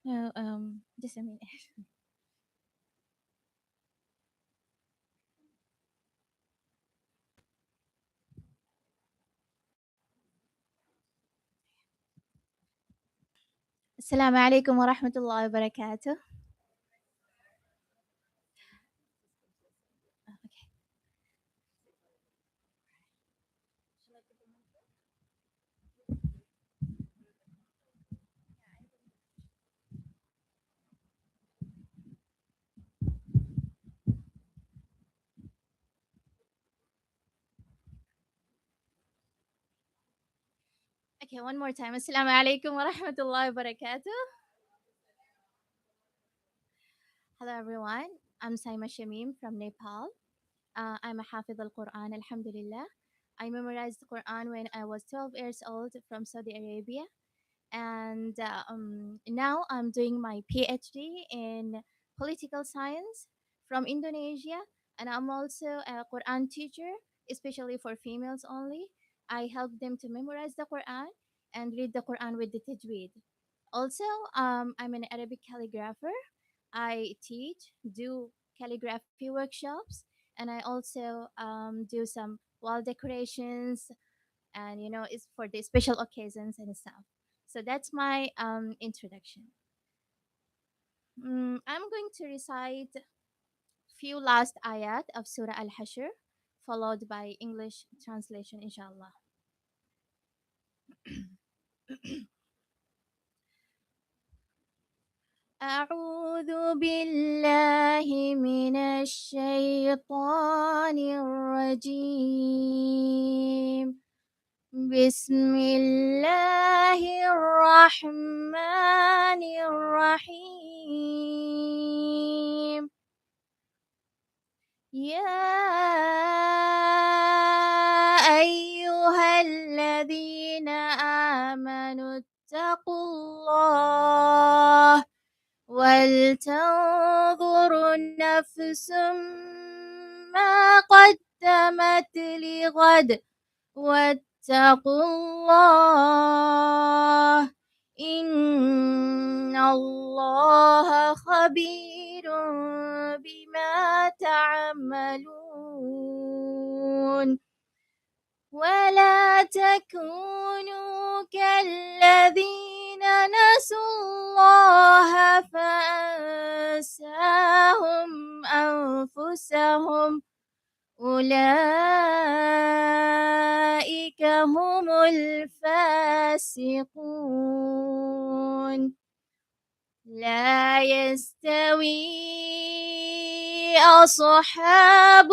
No, just a minute. السلام عليكم ورحمة الله وبركاته. Okay. Okay, one more time. Assalamu alaikum wa rahmatullahi wa barakatuh. Hello everyone. I'm Saima Shamim from Nepal. I'm a Hafiz al-Quran, alhamdulillah. I memorized the Quran when I was 12 years old from Saudi Arabia. And now I'm doing my PhD in political science from Indonesia. And I'm also a Quran teacher, especially for females only. I help them to memorize the Quran and read the Quran with the tajweed. Also, I'm an Arabic calligrapher. I teach, do calligraphy workshops, and I also do some wall decorations, and it's for the special occasions and stuff. So that's my introduction. I'm going to recite few last ayat of Surah Al-Hashr, followed by English translation, inshallah. أعوذ بالله من الشيطان الرجيم. بسم الله الرحمن الرحيم. يا أيها الذين آمنوا اتقوا الله ولتنظر نفس ما قدمت لغد واتقوا الله إن الله خبير بما تعملون. ولا تكونوا كالذين نسوا الله فأنساهم أنفسهم أولئك هم الفاسقون. لا يستوي أصحاب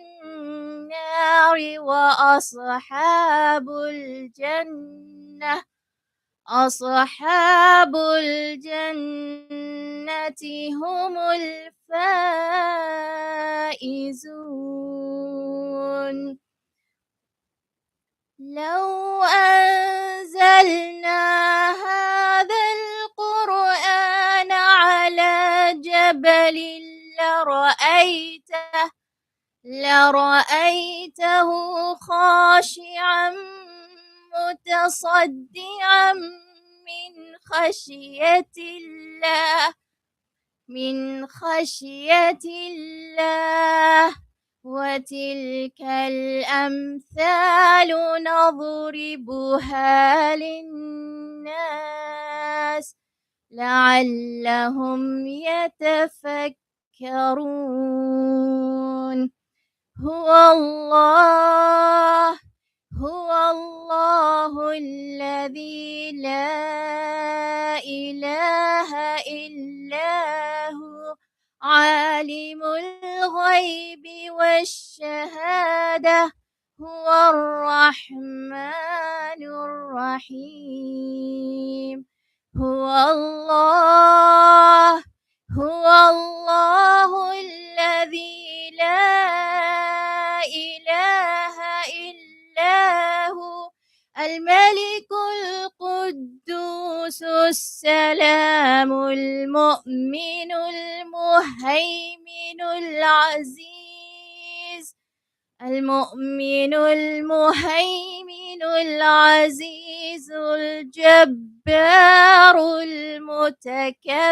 النار وأصحاب الجنة أصحاب الجنة هم الفائزون. لو أنزلنا هذا القرآن على جبل لرأيته خاشعا متصدعا من خشية الله. وتلك الأمثال نضربها للناس لعلهم يتفكرون. هو الله الذي لا إله إلا هو عالم الغيب والشهادة هو الرحمن الرحيم. هو الله الذي لا إله إلا هو الملك القدوس السلام المؤمن المهيمن العزيز العزيز الجبار المتكبر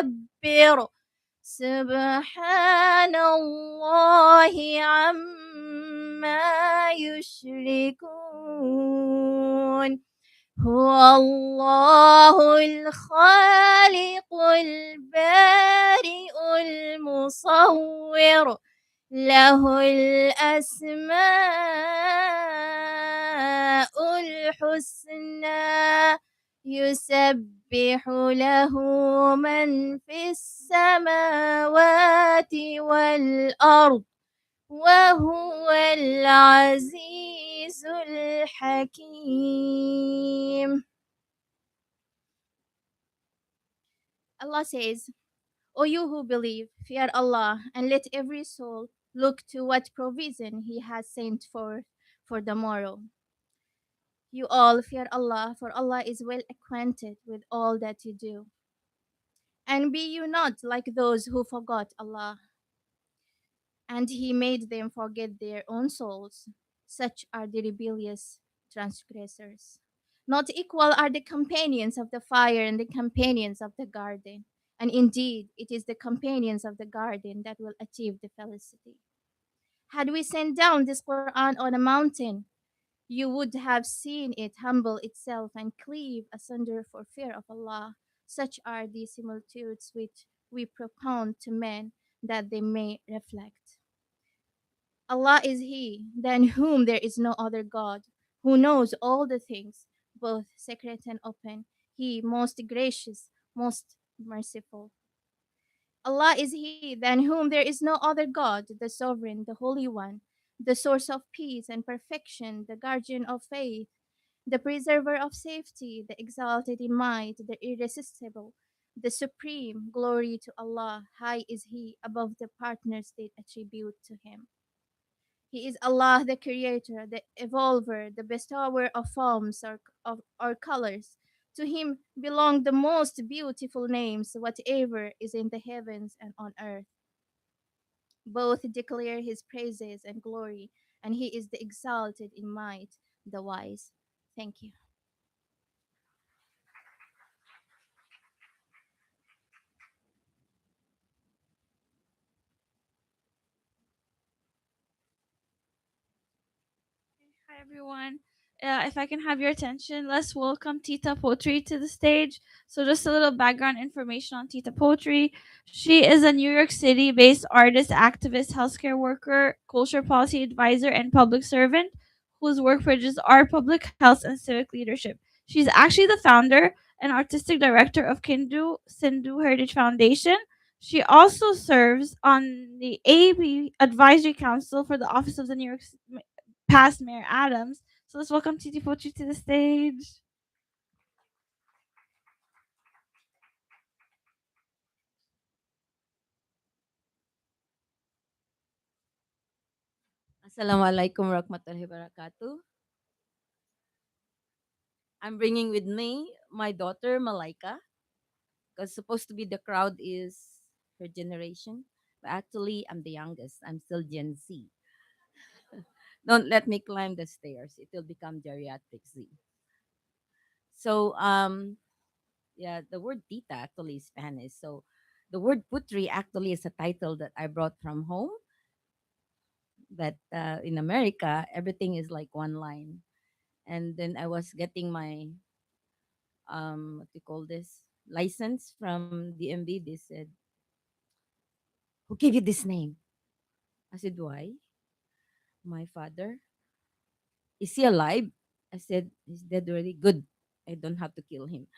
سبحان الله عما يشركون هو الله الخالق البارئ المصور له الأسماء الحسنى يسبح له من في السماوات والأرض وهو العزيز الحكيم. Allah says, O you who believe, fear Allah and let every soul look to what provision He has sent forth for the morrow. You all fear Allah, for Allah is well acquainted with all that you do. And be you not like those who forgot Allah, and He made them forget their own souls. Such are the rebellious transgressors. Not equal are the companions of the fire and the companions of the garden. And indeed, it is the companions of the garden that will achieve the felicity. Had we sent down this Quran on a mountain, you would have seen it humble itself and cleave asunder for fear of Allah. Such are the similitudes which we propound to men that they may reflect. Allah is He, than whom there is no other God, who knows all the things, both secret and open. He, most gracious, most merciful. Allah is He, than whom there is no other God, the Sovereign, the Holy One, the source of peace and perfection, the guardian of faith, the preserver of safety, the exalted in might, the irresistible, the supreme. Glory to Allah. High is He above the partners they attribute to Him. He is Allah, the Creator, the Evolver, the Bestower of forms or colors. To Him belong the most beautiful names, whatever is in the heavens and on earth. Both declare His praises and glory, and He is the exalted in might, the wise. Thank you. Hi everyone. If I can have your attention, let's welcome Tita Poetry to the stage. So, just a little background information on Tita Poetry. She is a New York City based artist, activist, healthcare worker, culture policy advisor, and public servant whose work bridges art, public health, and civic leadership. She's actually the founder and artistic director of Kindu Sindhu Heritage Foundation. She also serves on the AB Advisory Council for the Office of the New York past Mayor Adams. So let's welcome Titi Pochi to the stage. Assalamualaikum warahmatullahi wabarakatuh. I'm bringing with me my daughter Malikah because supposed to be the crowd is her generation, but actually I'm the youngest. I'm still Gen Z. Don't let me climb the stairs; it will become geriatric Z. So yeah, the word tita actually is Spanish. So the word putri actually is a title that I brought from home. But in America, everything is like one line. And then I was getting my what do you call this license from DMV. They said, "Who gave you this name?" I said, "Why? My father. Is he alive?" I said, "He's dead already." Good. I don't have to kill him.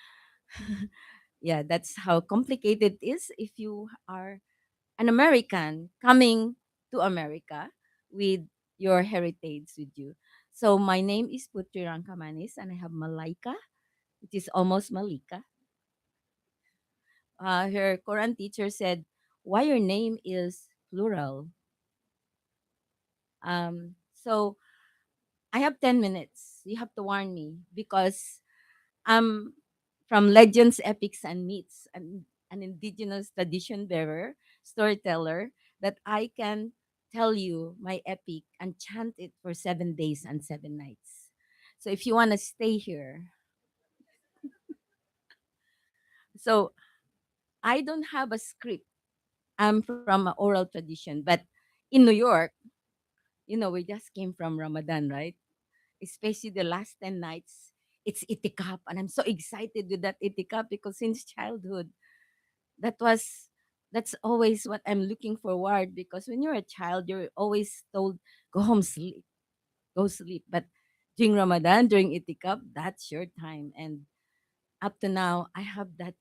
Yeah, that's how complicated it is if you are an American coming to America with your heritage with you. So my name is Putri Rangkamanis and I have Malaika, which is almost Malika. Her Quran teacher said, "Why your name is plural?" So I have 10 minutes. You have to warn me because I'm from legends, epics, and myths, and an indigenous tradition bearer, storyteller, that I can tell you my epic and chant it for 7 days and 7 nights. So if you want to stay here, So I don't have a script. I'm from a oral tradition, but in New York, we just came from Ramadan, right? Especially the last 10 nights, it's itikaf. And I'm so excited with that itikaf because since childhood, that was that's always what I'm looking forward, because when you're a child, you're always told, go home, sleep, go sleep. But during Ramadan, during itikaf, that's your time. And up to now, I have that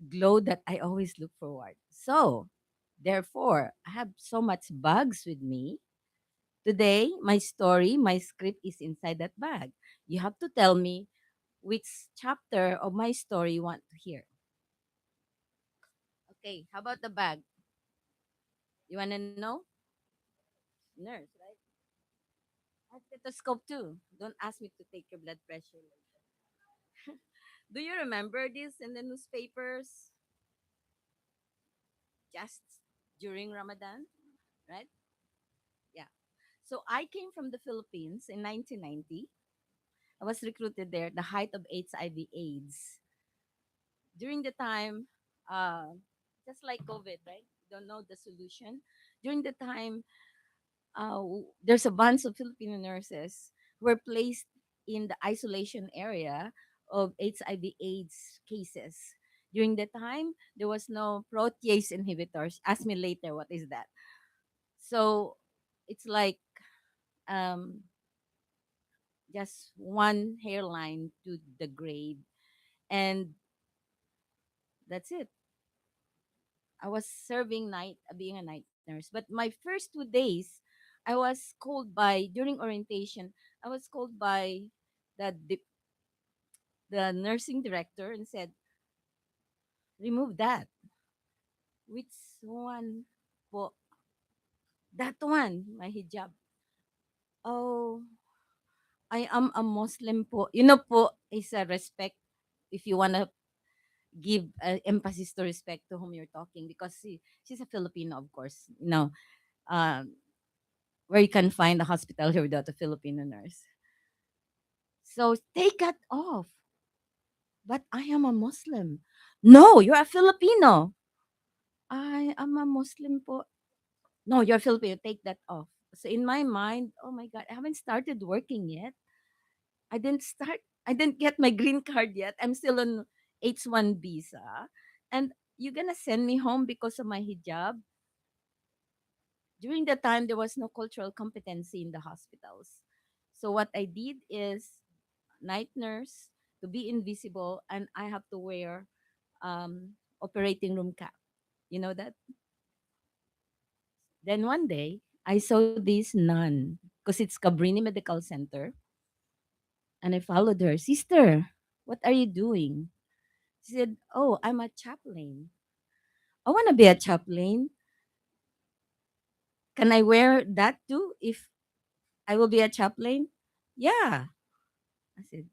glow that I always look forward. So, therefore, I have so much bags with me. Today, my story, my script is inside that bag. You have to tell me which chapter of my story you want to hear. Okay, how about the bag? You want to know? Nurse, right? I have stethoscope too. Don't ask me to take your blood pressure. Do you remember this in the newspapers just during Ramadan? Right? Yeah. So I came from the Philippines in 1990. I was recruited there at the height of HIV/AIDS. During the time, uh, just like COVID, right? Don't know the solution. During the time, there's a bunch of Filipino nurses who were placed in the isolation area of HIV/AIDS cases. During the time, there was no protease inhibitors. Ask me later what is that. So it's like um, just one hairline to the grave, and that's it. I was serving being a night nurse. But my first 2 days, I was called by during orientation. I was called by the the nursing director and said, "Remove that." Which one? Po, that one, my hijab. Oh, I am a Muslim po. Po is a respect. If you wanna give emphasis to respect to whom you're talking, because she's a Filipino, of course. Um, where you can find a hospital here without a Filipino nurse. So take that off. But I am a Muslim. No, you're a Filipino. I am a Muslim po. No, you're Filipino. Take that off. So in my mind, oh my God, I haven't started working yet. I didn't get my green card yet. I'm still on H1 visa. And you're gonna send me home because of my hijab. During that time, there was no cultural competency in the hospitals. So what I did is night nurse to be invisible, and I have to wear operating room cap. You know that? Then one day, I saw this nun because it's Cabrini Medical Center, and I followed her. Sister, what are you doing? She said, "Oh, I'm a chaplain. I want to be a chaplain. Can I wear that too if I will be a chaplain?" Yeah. I said,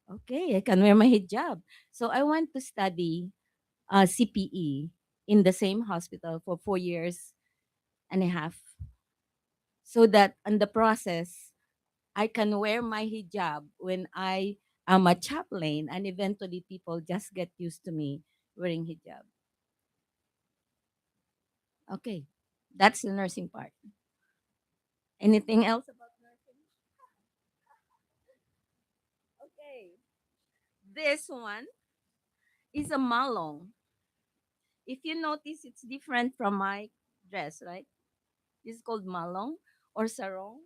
okay, I can wear my hijab. So I went to study CPE in the same hospital for 4 years and a half, so that in the process, I can wear my hijab when I am a chaplain, and eventually people just get used to me wearing hijab. Okay, that's the nursing part. Anything else about nursing? Okay, this one is a malong. If you notice, it's different from my dress, right? This is called malong or sarong.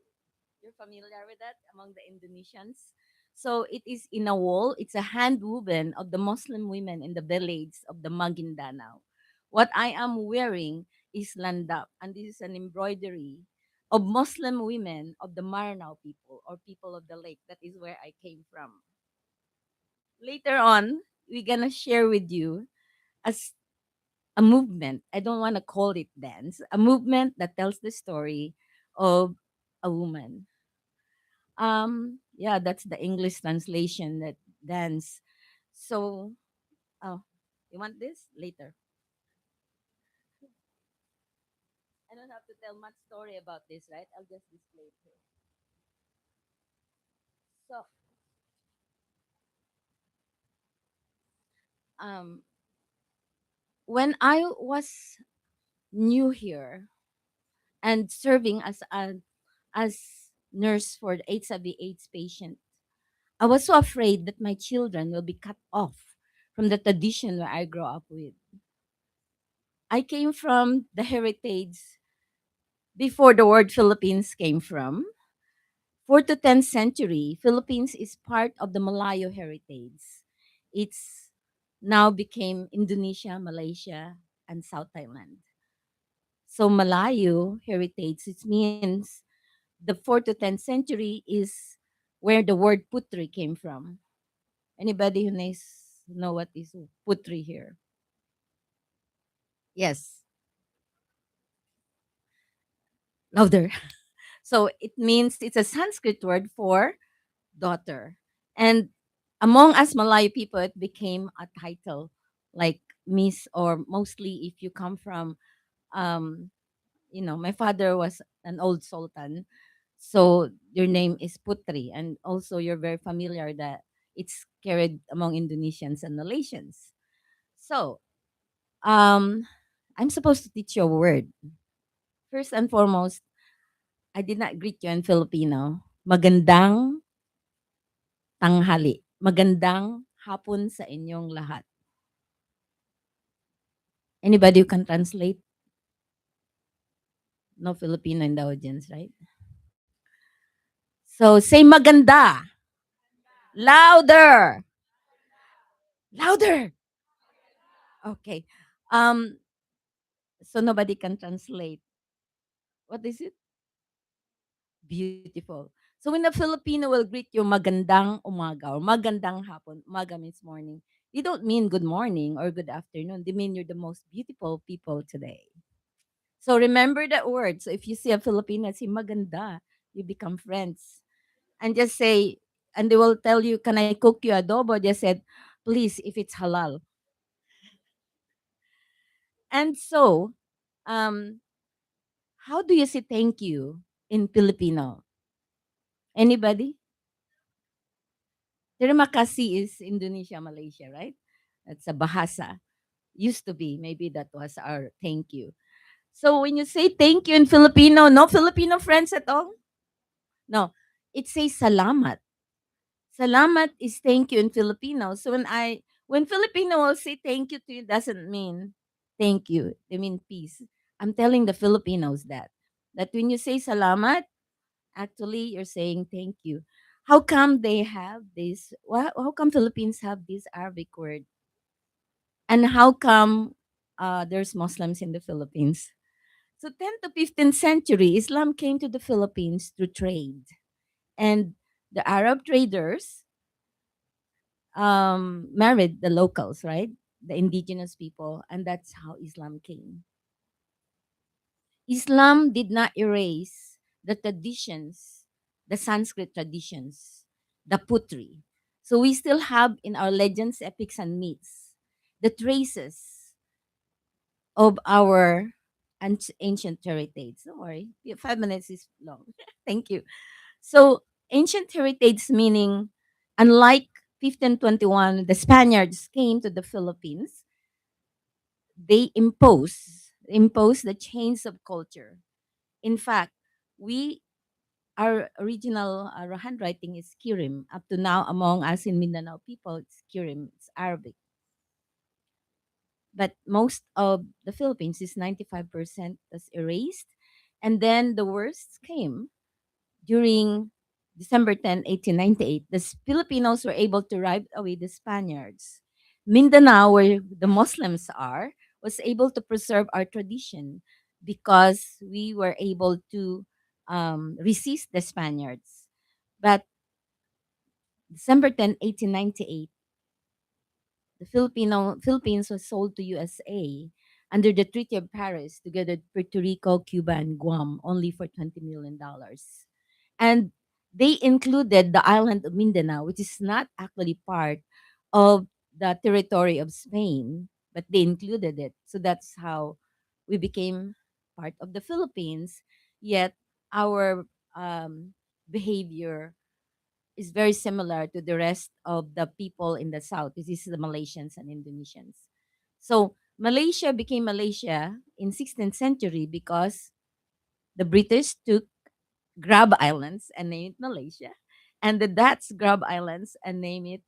You're familiar with that among the Indonesians. So it is in a wall. It's a hand woven of the Muslim women in the village of the Maguindanao. What I am wearing is landap, and this is an embroidery of Muslim women of the Maranao people, or people of the lake. That is where I came from. Later on, we're gonna share with you as a movement. I don't want to call it dance. A movement that tells the story of a woman. Yeah, that's the English translation, that dance. So, oh, you want this later? I don't have to tell much story about this, right? I'll just display it here. So, Um, when I was new here and serving as nurse for the HIV/AIDS patient, I was so afraid that my children will be cut off from the tradition where I grew up with. I came from the heritage before the word Philippines came from. 4th to 10th century, Philippines is part of the Malayo heritage. It's now became Indonesia, Malaysia, and South Thailand. So Malayo heritage, it means the 4th to 10th century is where the word putri came from. Anybody who knows know what is putri here? Yes, louder. So it means it's a Sanskrit word for daughter. And among us Malayo people, it became a title like Miss, or mostly if you come from, um, my father was an old sultan. So your name is Putri. And also you're very familiar that it's carried among Indonesians and Malaysians. So um, I'm supposed to teach you a word. First and foremost, I did not greet you in Filipino. Magandang tanghali. Magandang hapon sa inyong lahat. Anybody who can translate? No Filipino in the audience, right? So say maganda. Louder. Louder. Okay. Um, so nobody can translate. What is it? Beautiful. So when a Filipino will greet you magandang umaga or magandang hapon, umaga means morning, they don't mean good morning or good afternoon. They mean you're the most beautiful people today. So remember that word. So if you see a Filipino say maganda, you become friends. And just say, and they will tell you, can I cook you adobo? Just said, please, if it's halal. And so, um, how do you say thank you in Filipino? Anybody? Terima kasih is Indonesia, Malaysia, right? That's a bahasa. Used to be. Maybe that was our thank you. So when you say thank you in Filipino, no Filipino friends at all? No. It says salamat. Salamat is thank you in Filipino. So when Filipino will say thank you to you, doesn't mean thank you. They mean peace. I'm telling the Filipinos that when you say salamat, actually you're saying thank you. How come they have this? How come Philippines have this Arabic word? And how come there's Muslims in the Philippines? So 10th to 15th century, Islam came to the Philippines through trade. And the Arab traders married the locals, right? The indigenous people, and that's how Islam came. Islam did not erase the traditions, the Sanskrit traditions, the putri. So we still have in our legends, epics, and myths the traces of our ancient heritage. Don't worry, 5 minutes is long. Thank you. So ancient heritage meaning, unlike 1521, the Spaniards came to the Philippines, they impose the chains of culture. In fact, we our original handwriting is Kirim. Up to now, among us in Mindanao people, it's Kirim. It's Arabic. But most of the Philippines is 95% was erased. And then the worst came during December 10, 1898. The Filipinos were able to drive away the Spaniards. Mindanao, where the Muslims are, was able to preserve our tradition because we were able to resist the Spaniards. But December 10, 1898, the Philippines was sold to USA under the Treaty of Paris together with Puerto Rico, Cuba, and Guam only for $20 million. And they included the island of Mindanao, which is not actually part of the territory of Spain, but they included it. So that's how we became part of the Philippines. Yet our behavior is very similar to the rest of the people in the south. This is the Malaysians and Indonesians. So Malaysia became Malaysia in 16th century because the British took Grab Islands and named it Malaysia, and the Dutch Grab Islands and named it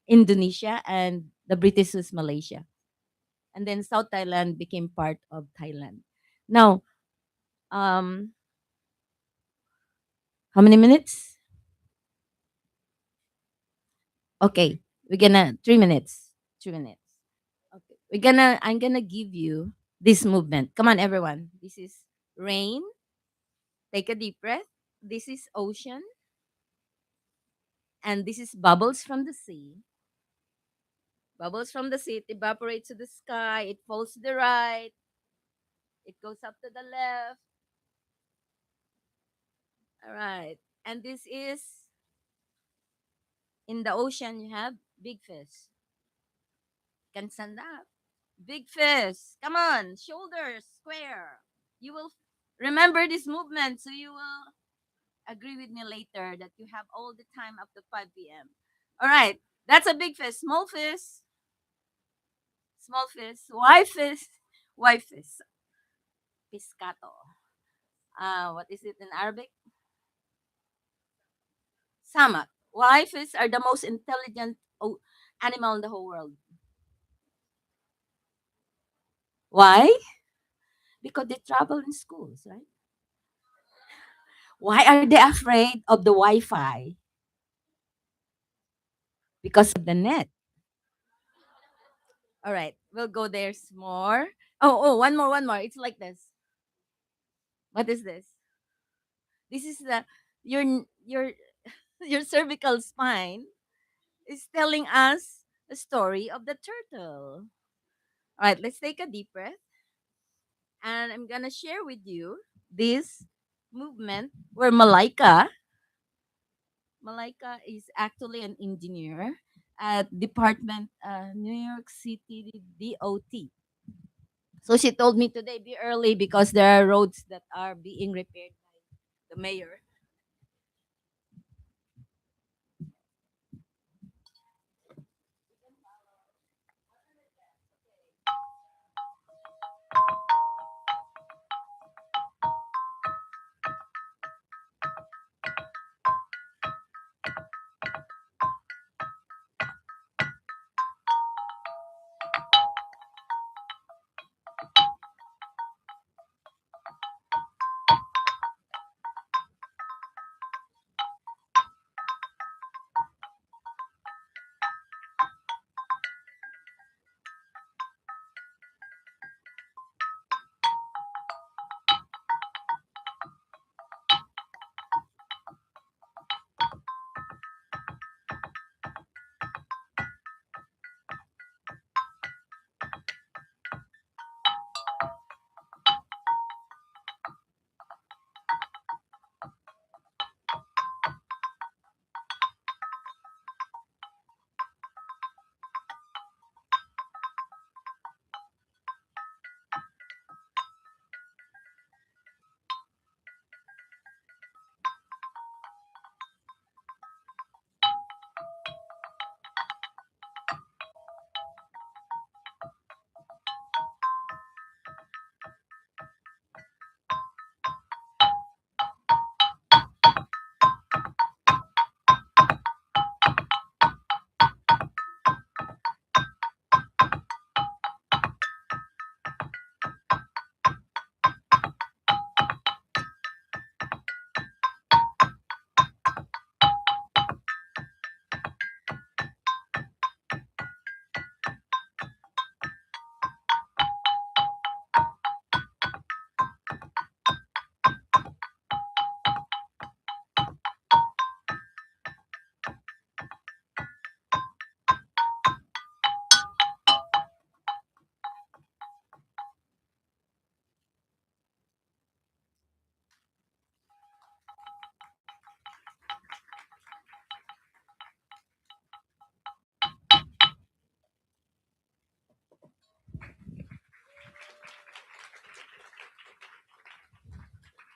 Indonesia, and the British was Malaysia. And then South Thailand became part of Thailand. Now, um, how many minutes? Okay, we're gonna 3 minutes. 3 minutes. Okay, I'm gonna give you this movement. Come on, everyone. This is rain. Take a deep breath. This is ocean, and this is bubbles from the sea. Bubbles from the sea, it evaporates to the sky, it falls to the right, it goes up to the left. All right. And this is in the ocean, you have big fish. Can stand up. Big fish. Come on, shoulders square. You will remember this movement, so you will agree with me later that you have all the time up to 5 p.m. All right. That's a big fish. Small fish. Small fish. Why fish? Why fish? Piscato. What is it in Arabic? Samak. Why fish are the most intelligent animal in the whole world? Why? Because they travel in schools, right? Why are they afraid of the Wi-Fi? Because of the net. All right, we'll go there more. Oh, one more. It's like this. What is this? This is the your your cervical spine is telling us the story of the turtle. All right, let's take a deep breath, and I'm gonna share with you this movement where Malikah is actually an engineer at Department New York City DOT. So she told me today be early because there are roads that are being repaired by the mayor.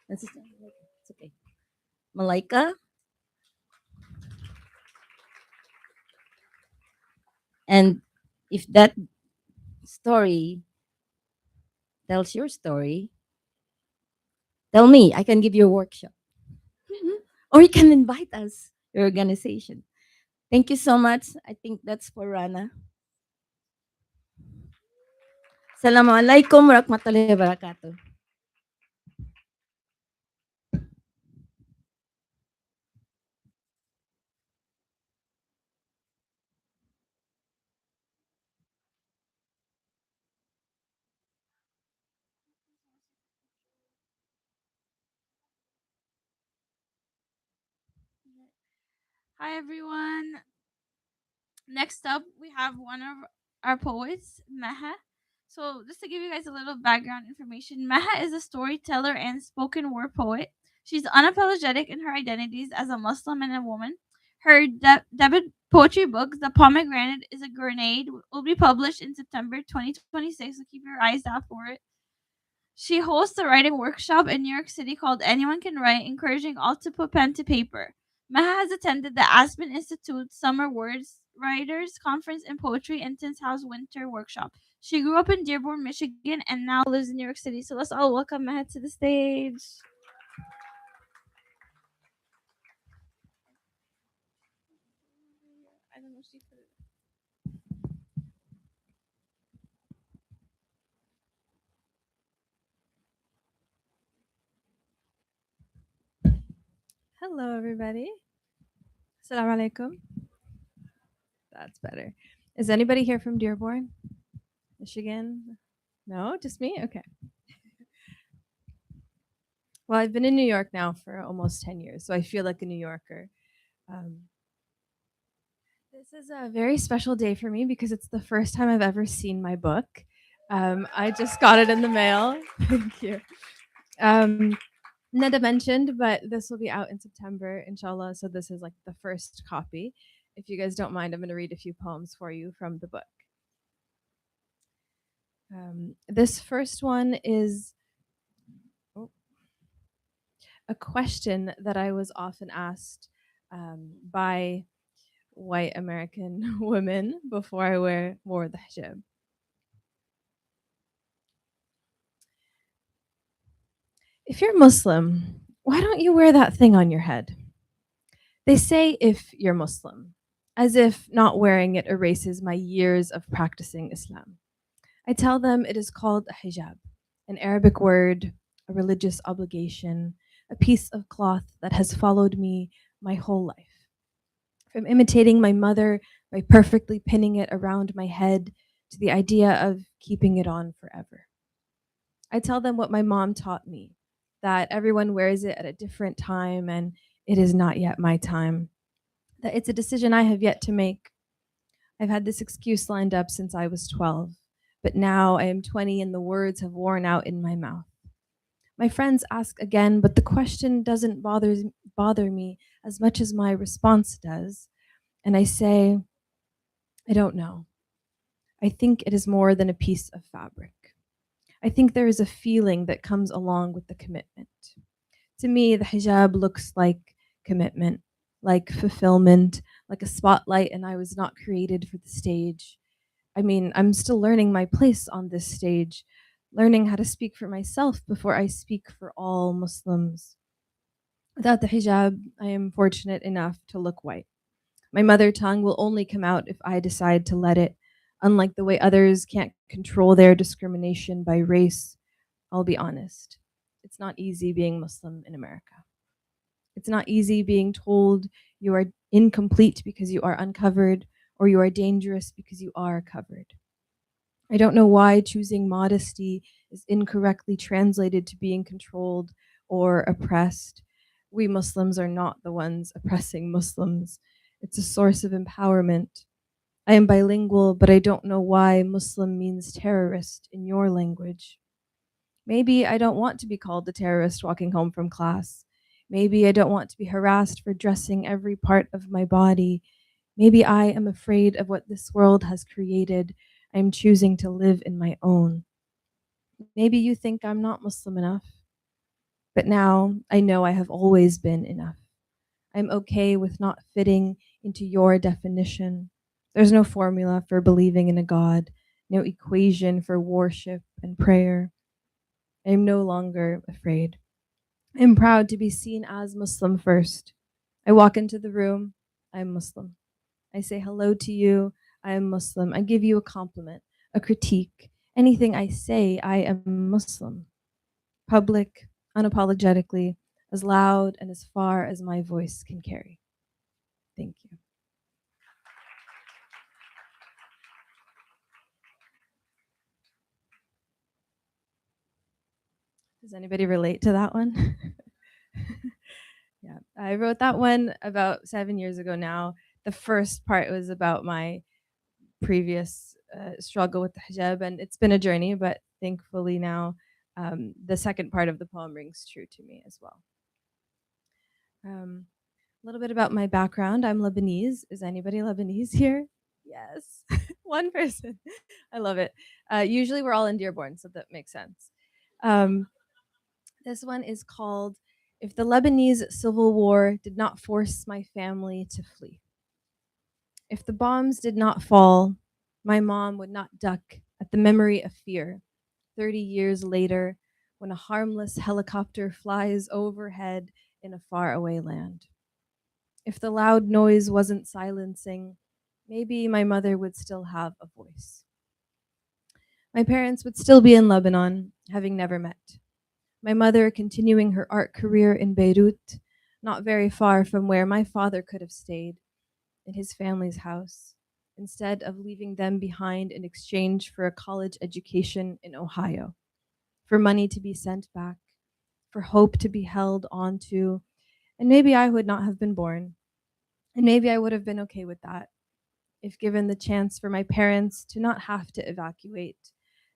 It's okay. Malika, And if that story tells your story, tell me. I can give you a workshop. Or you can invite us, your organization. Thank you so much. I think that's for Rana. Assalamualaikum warahmatullahi wabarakatuh. Hi everyone. Next up, we have one of our poets, Meha. So, just to give you guys a little background information, Meha is a storyteller and spoken word poet. She's unapologetic in her identities as a Muslim and a woman. Her debut poetry book, The Pomegranate is a Grenade, will be published in September 2026, so keep your eyes out for it. She hosts a writing workshop in New York City called Anyone Can Write, encouraging all to put pen to paper. Meha has attended the Aspen Institute Summer Words Writers Conference in Poetry and Tin's House Winter Workshop. She grew up in Dearborn, Michigan, and now lives in New York City. So let's all welcome Meha to the stage. I don't know if she put it. Hello, everybody. Assalamu alaikum. That's better. Is anybody here from Dearborn, Michigan? No, just me? Okay. Well, I've been in New York now for almost 10 years, so I feel like a New Yorker. This is a very special day for me because it's the first time I've ever seen my book. I just got it in the mail. Thank you. Neda mentioned, but this will be out in September, inshallah. So this is like the first copy. If you guys don't mind, I'm going to read a few poems for you from the book. This first one is a question that I was often asked by white American women before I wore the hijab. If you're Muslim, why don't you wear that thing on your head? They say if you're Muslim, as if not wearing it erases my years of practicing Islam. I tell them it is called a hijab, an Arabic word, a religious obligation, a piece of cloth that has followed me my whole life. From imitating my mother by perfectly pinning it around my head to the idea of keeping it on forever. I tell them what my mom taught me, that everyone wears it at a different time and it is not yet my time, that it's a decision I have yet to make. I've had this excuse lined up since I was 12, but now I am 20 and the words have worn out in my mouth. My friends ask again, but the question doesn't bother me as much as my response does. And I say, I don't know. I think it is more than a piece of fabric. I think there is a feeling that comes along with the commitment. To me, the hijab looks like commitment, like fulfillment, like a spotlight, and I was not created for the stage. I mean, I'm still learning my place on this stage, learning how to speak for myself before I speak for all Muslims. Without the hijab, I am fortunate enough to look white. My mother tongue will only come out if I decide to let it. Unlike the way others can't control their discrimination by race, I'll be honest. It's not easy being Muslim in America. It's not easy being told you are incomplete because you are uncovered or you are dangerous because you are covered. I don't know why choosing modesty is incorrectly translated to being controlled or oppressed. We Muslims are not the ones oppressing Muslims. It's a source of empowerment. I am bilingual, but I don't know why Muslim means terrorist in your language. Maybe I don't want to be called a terrorist walking home from class. Maybe I don't want to be harassed for dressing every part of my body. Maybe I am afraid of what this world has created. I am choosing to live in my own. Maybe you think I'm not Muslim enough. But now I know I have always been enough. I'm okay with not fitting into your definition. There's no formula for believing in a God, no equation for worship and prayer. I am no longer afraid. I am proud to be seen as Muslim first. I walk into the room, I am Muslim. I say hello to you, I am Muslim. I give you a compliment, a critique. Anything I say, I am Muslim. Public, unapologetically, as loud and as far as my voice can carry. Thank you. Does anybody relate to that one? Yeah, I wrote that one about 7 years ago now. The first part was about my previous struggle with the hijab, and it's been a journey, but thankfully now the second part of the poem rings true to me as well. A little bit about my background. I'm Lebanese. Is anybody Lebanese here? Yes, one person. I love it. Usually we're all in Dearborn, so that makes sense. This one is called If the Lebanese Civil War Did Not Force My Family to Flee. If the bombs did not fall, my mom would not duck at the memory of fear 30 years later when a harmless helicopter flies overhead in a faraway land. If the loud noise wasn't silencing, maybe my mother would still have a voice. My parents would still be in Lebanon, having never met. My mother continuing her art career in Beirut, not very far from where my father could have stayed, in his family's house, instead of leaving them behind in exchange for a college education in Ohio, for money to be sent back, for hope to be held onto, and maybe I would not have been born, and maybe I would have been okay with that, if given the chance for my parents to not have to evacuate,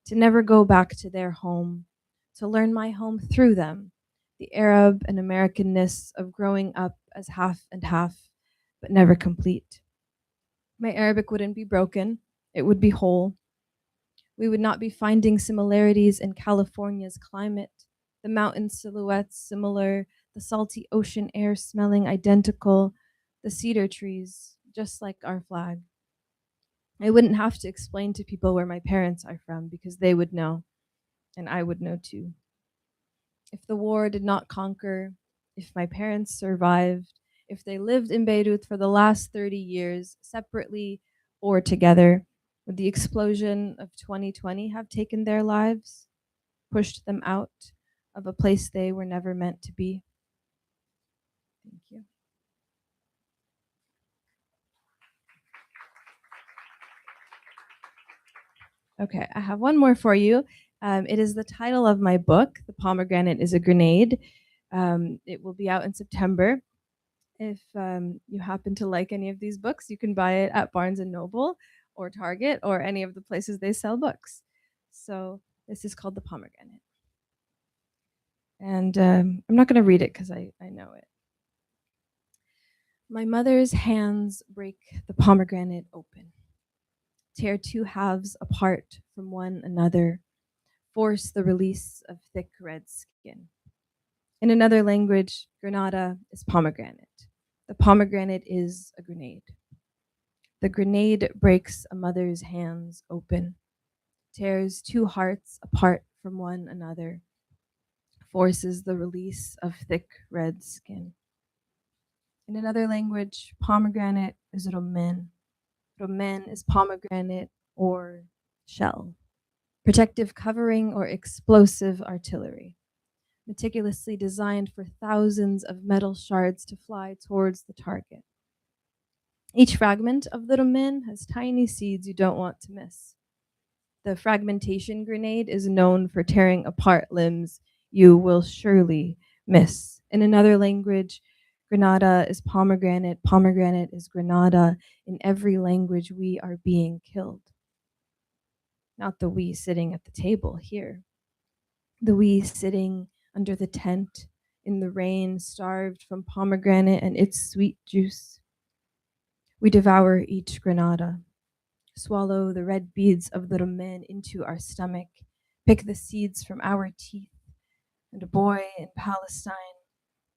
to never go back to their home, to learn my home through them, the Arab and Americanness of growing up as half and half, but never complete. My Arabic wouldn't be broken, it would be whole. We would not be finding similarities in California's climate, the mountain silhouettes similar, the salty ocean air smelling identical, the cedar trees just like our flag. I wouldn't have to explain to people where my parents are from because they would know, and I would know too. If the war did not conquer, if my parents survived, if they lived in Beirut for the last 30 years, separately or together, would the explosion of 2020 have taken their lives, pushed them out of a place they were never meant to be? Thank you. Okay, I have one more for you. It is the title of my book, The Pomegranate is a Grenade. It will be out in September. If you happen to like any of these books, you can buy it at Barnes and Noble or Target or any of the places they sell books. So this is called The Pomegranate. And I'm not going to read it because I know it. My mother's hands break the pomegranate open, tear two halves apart from one another, force the release of thick red skin. In another language, Granada is pomegranate. The pomegranate is a grenade. The grenade breaks a mother's hands open, tears two hearts apart from one another, forces the release of thick red skin. In another language, pomegranate is romen. Romen is pomegranate or shell, protective covering or explosive artillery, meticulously designed for thousands of metal shards to fly towards the target. Each fragment of the romen has tiny seeds you don't want to miss. The fragmentation grenade is known for tearing apart limbs you will surely miss. In another language, Granada is pomegranate, pomegranate is Granada. In every language, we are being killed. Not the we sitting at the table here. The we sitting under the tent in the rain, starved from pomegranate and its sweet juice. We devour each Granada, swallow the red beads of the romen into our stomach, pick the seeds from our teeth, and a boy in Palestine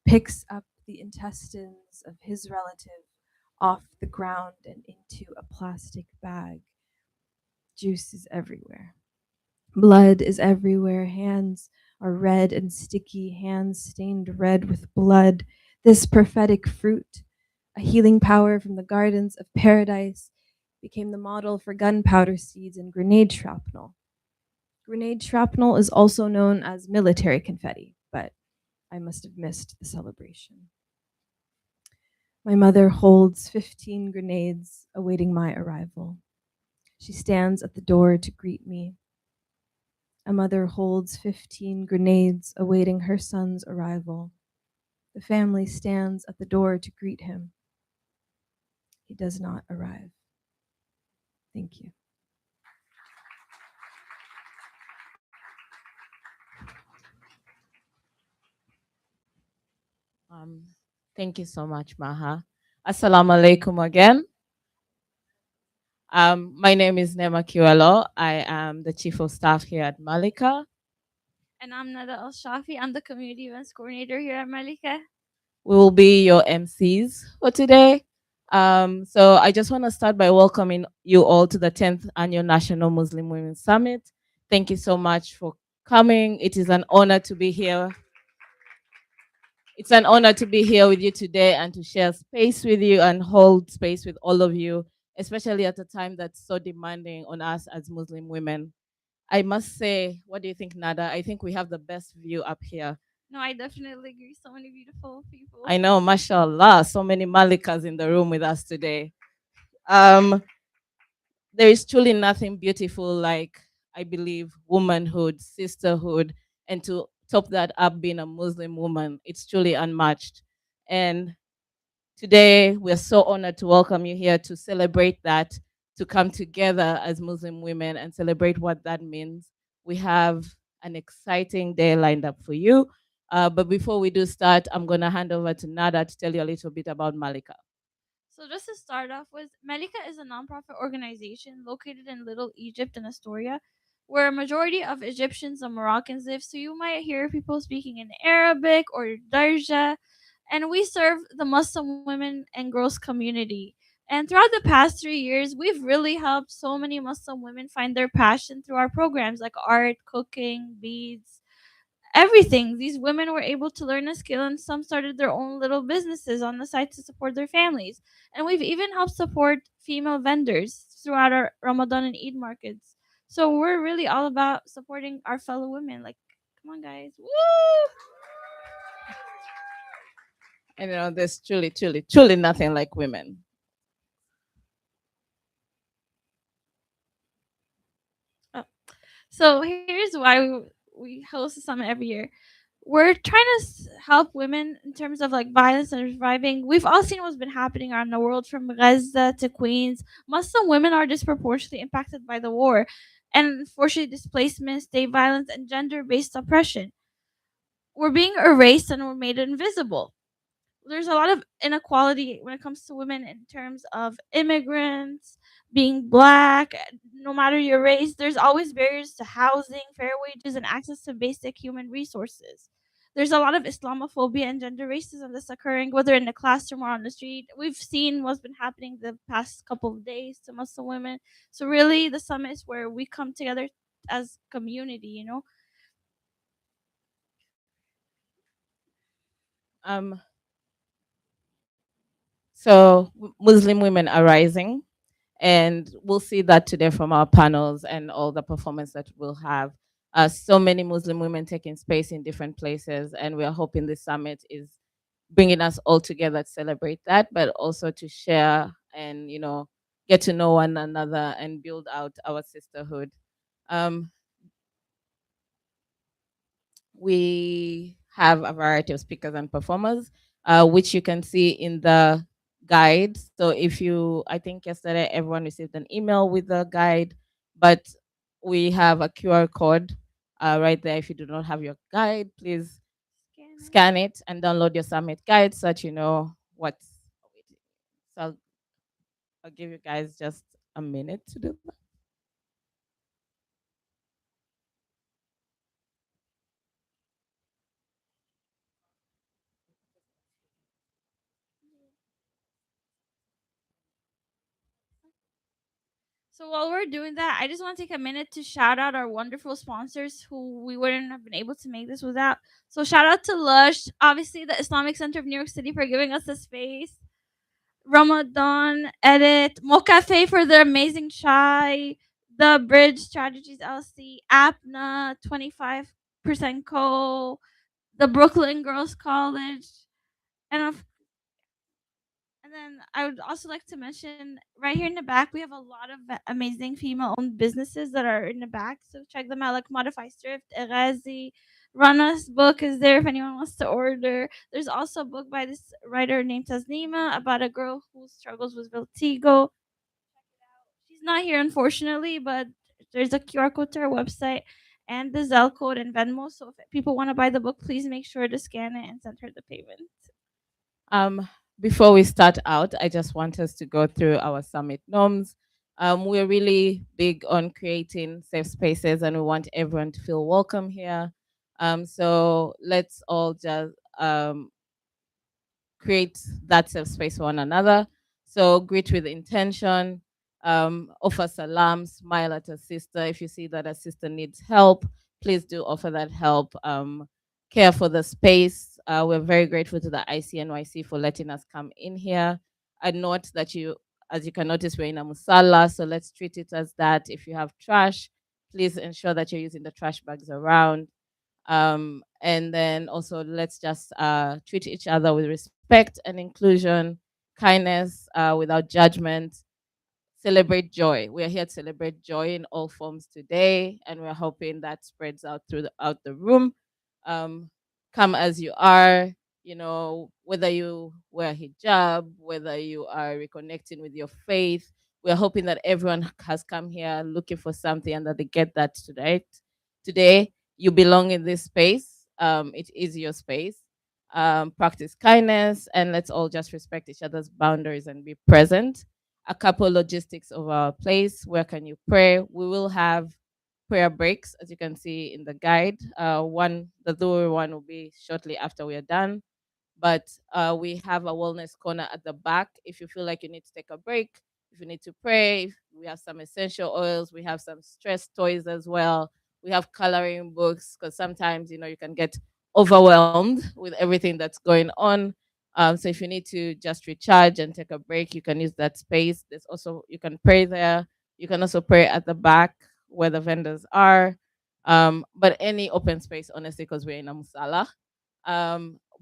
picks up the intestines of his relative off the ground and into a plastic bag. Juice is everywhere. Blood is everywhere. Hands are red and sticky, hands stained red with blood. This prophetic fruit, a healing power from the gardens of paradise, became the model for gunpowder seeds and grenade shrapnel. Grenade shrapnel is also known as military confetti, but I must have missed the celebration. My mother holds 15 grenades awaiting my arrival. She stands at the door to greet me. A mother holds 15 grenades awaiting her son's arrival. The family stands at the door to greet him. He does not arrive. Thank you. Um, Thank you so much, Maha. Assalamu alaikum again. My name is Nema Kiwelo. I am the Chief of Staff here at Malikah. And I'm Nada Al Shafi. I'm the Community Events Coordinator here at Malikah. We will be your MCs for today. So I just want to start by welcoming you all to the 10th Annual National Muslim Women Summit. Thank you so much for coming. It is an honor to be here. It's an honor to be here with you today and to share space with you and hold space with all of you, especially at a time that's so demanding on us as Muslim women. I must say, what do you think, Nada? I think we have the best view up here. No, I definitely agree. So many beautiful people. I know, mashallah, so many Malikas in the room with us today. Um, there is truly nothing beautiful like, I believe, womanhood, sisterhood, and to top that up, being a Muslim woman, it's truly unmatched. And today, we're so honored to welcome you here to celebrate that, to come together as Muslim women and celebrate what that means. We have an exciting day lined up for you. But before we do start, I'm going to hand over to Nada to tell you a little bit about Malika. So just to start off with, Malikah is a nonprofit organization located in Little Egypt and Astoria, where a majority of Egyptians and Moroccans live. So you might hear people speaking in Arabic or Darja, and we serve the Muslim women and girls community. And throughout the past 3 years, we've really helped so many Muslim women find their passion through our programs like art, cooking, beads, everything. These women were able to learn a skill, and some started their own little businesses on the side to support their families. And we've even helped support female vendors throughout our Ramadan and Eid markets. So we're really all about supporting our fellow women. Like, come on, guys. Woo! And there's truly, truly, truly nothing like women. Oh. So here's why we host a summit every year. We're trying to help women in terms of like violence and surviving. We've all seen what's been happening around the world, from Gaza to Queens. Muslim women are disproportionately impacted by the war, and unfortunately, displacement, state violence, and gender-based oppression. We're being erased and we're made invisible. There's a lot of inequality when it comes to women in terms of immigrants, being black, no matter your race. There's always barriers to housing, fair wages, and access to basic human resources. There's a lot of Islamophobia and gender racism that's occurring, whether in the classroom or on the street. We've seen what's been happening the past couple of days to Muslim women. So really, the summit is where we come together as community. Um, so Muslim women are rising, and we'll see that today from our panels and all the performance that we'll have. So many Muslim women taking space in different places, and we are hoping this summit is bringing us all together to celebrate that, but also to share and get to know one another and build out our sisterhood. Um, we have a variety of speakers and performers, which you can see in the guide. So I think yesterday everyone received an email with the guide, but we have a QR code right there. If you do not have your guide, please scan it and download your summit guide so that you know what's. So I'll give you guys just a minute to do that. So while we're doing that, I just want to take a minute to shout out our wonderful sponsors who we wouldn't have been able to make this without. So shout out to Lush, obviously the Islamic Center of New York City for giving us the space. Ramadan Edit, Mocafe for their amazing chai, The Bridge Strategies LC, APNA 25% Co, the Brooklyn Girls College, and of and then I would also like to mention right here in the back, we have a lot of amazing female owned businesses that are in the back. So check them out like Modify Thrift, Erazi. Rana's book is there if anyone wants to order. There's also a book by this writer named Tasnima about a girl who struggles with vertigo. She's not here, unfortunately, but there's a QR code to her website and the Zelle code and Venmo. So if people want to buy the book, please make sure to scan it and send her the payment. Um, Before we start out, I just want us to go through our summit norms. We're really big on creating safe spaces and we want everyone to feel welcome here. So let's all just create that safe space for one another. So greet with intention, offer salam, smile at a sister. If you see that a sister needs help, please do offer that help. Care for the space. We're very grateful to the ICNYC for letting us come in here. I note that as you can notice, we're in a musalla, so let's treat it as that. If you have trash, please ensure that you're using the trash bags around. And then also let's just treat each other with respect and inclusion, kindness, without judgment. Celebrate joy. We are here to celebrate joy in all forms today, and we're hoping that spreads out throughout the room. Um, Come as you are, whether you wear hijab, whether you are reconnecting with your faith. We're hoping that everyone has come here looking for something and that they get that today. Today, you belong in this space. It is your space. Practice kindness, and let's all just respect each other's boundaries and be present. A couple logistics of our place. Where can you pray? We will have prayer breaks, as you can see in the guide. The Dhuhr one will be shortly after we are done. But we have a wellness corner at the back. If you feel like you need to take a break, if you need to pray, we have some essential oils. We have some stress toys as well. We have coloring books because sometimes you can get overwhelmed with everything that's going on. So if you need to just recharge and take a break, you can use that space. There's also you can pray there. You can also pray at the back where the vendors are. But any open space, honestly, because we're in a musala.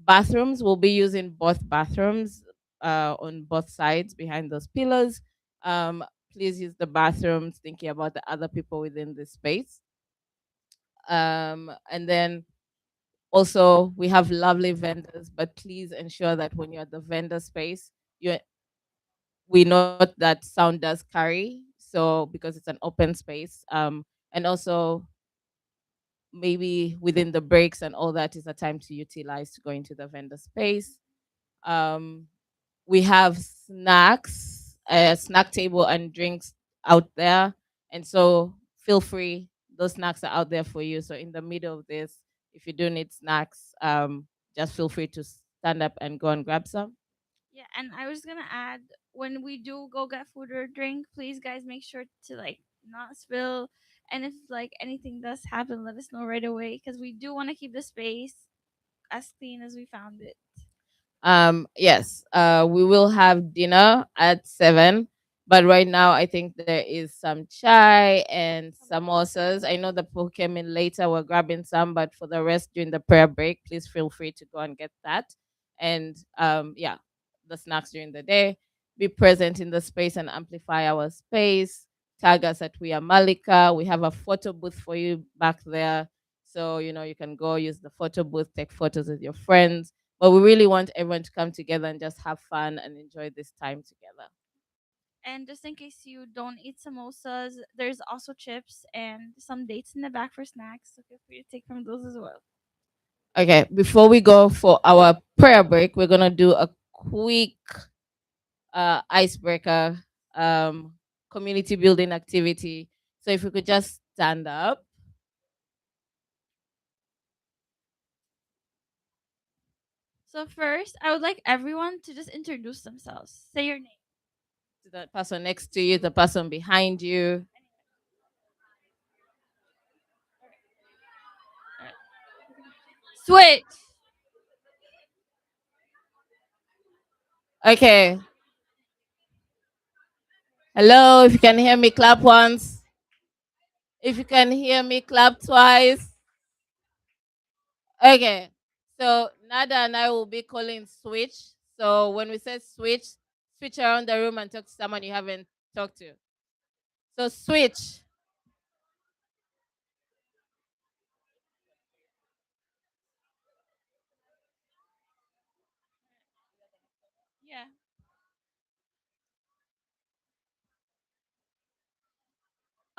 Bathrooms, we'll be using both bathrooms on both sides behind those pillars. Um, Please use the bathrooms, thinking about the other people within the space. And then also, we have lovely vendors, but please ensure that when you're at the vendor space, you we note that sound does carry. So because it's an open space, and also maybe within the breaks and all that is a time to utilize to go into the vendor space. Um, we have snacks, snack table and drinks out there, and so feel free. Those snacks are out there for you. So in the middle of this, if you do need snacks, just feel free to stand up and go and grab some. Yeah, and I was gonna add when we do go get food or drink, please guys make sure to like not spill. And if like anything does happen, let us know right away because we do want to keep the space as clean as we found it. Yes, we will have dinner at 7, but right now I think there is some chai and samosas. I know the people who came in later were grabbing some, but for the rest during the prayer break, please feel free to go and get that. And yeah, the snacks during the day. Be present in the space and amplify our space. Tag us at We Are Malika. We have a photo booth for you back there. So, you can go use the photo booth, take photos with your friends, but we really want everyone to come together and just have fun and enjoy this time together. And just in case you don't eat samosas, there's also chips and some dates in the back for snacks. So feel free to take from those as well. Okay, before we go for our prayer break, we're gonna do a quick icebreaker um, community building activity. So if we could just stand up. So first, I would like everyone to just introduce themselves. Say your name. To the person next to you, the person behind you. Switch. Okay. Hello, if you can hear me, clap once. If you can hear me, clap twice. Okay. So Nada and I will be calling switch. So when we say switch, switch around the room and talk to someone you haven't talked to. So switch. Yeah.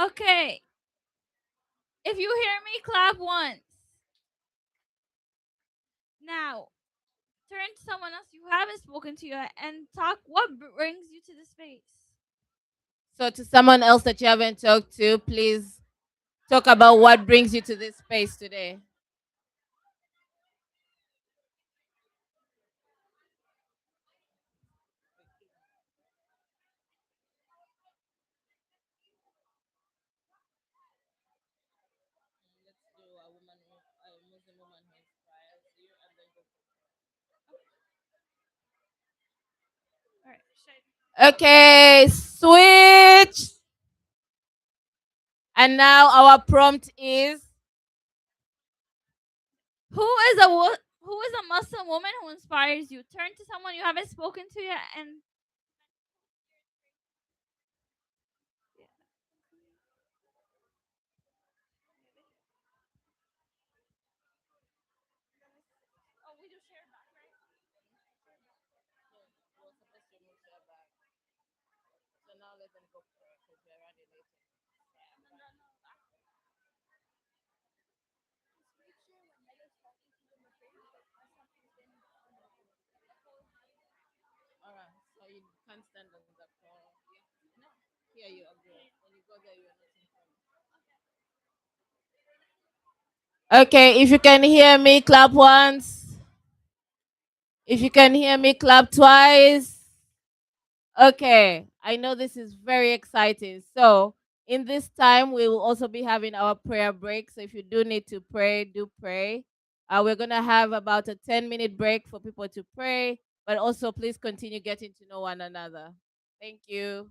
Okay. If you hear me, clap once. Now, turn to someone else you haven't spoken to yet and talk what brings you to the space. So to someone else that you haven't talked to, please talk about what brings you to this space today. All right. Okay, switch. And now our prompt is Who is a Muslim woman who inspires you? Turn to someone you haven't spoken to yet and oh, we just shared back, right? alright, so you can't stand on the floor. No, here you agree. When you go there, you're not in front. Okay, if you can hear me, clap once. If you can hear me, clap twice. Okay, I know this is very exciting. So, in this time, we will also be having our prayer break. So, if you do need to pray, do pray. We're going to have about a 10-minute break for people to pray, but also please continue getting to know one another. Thank you.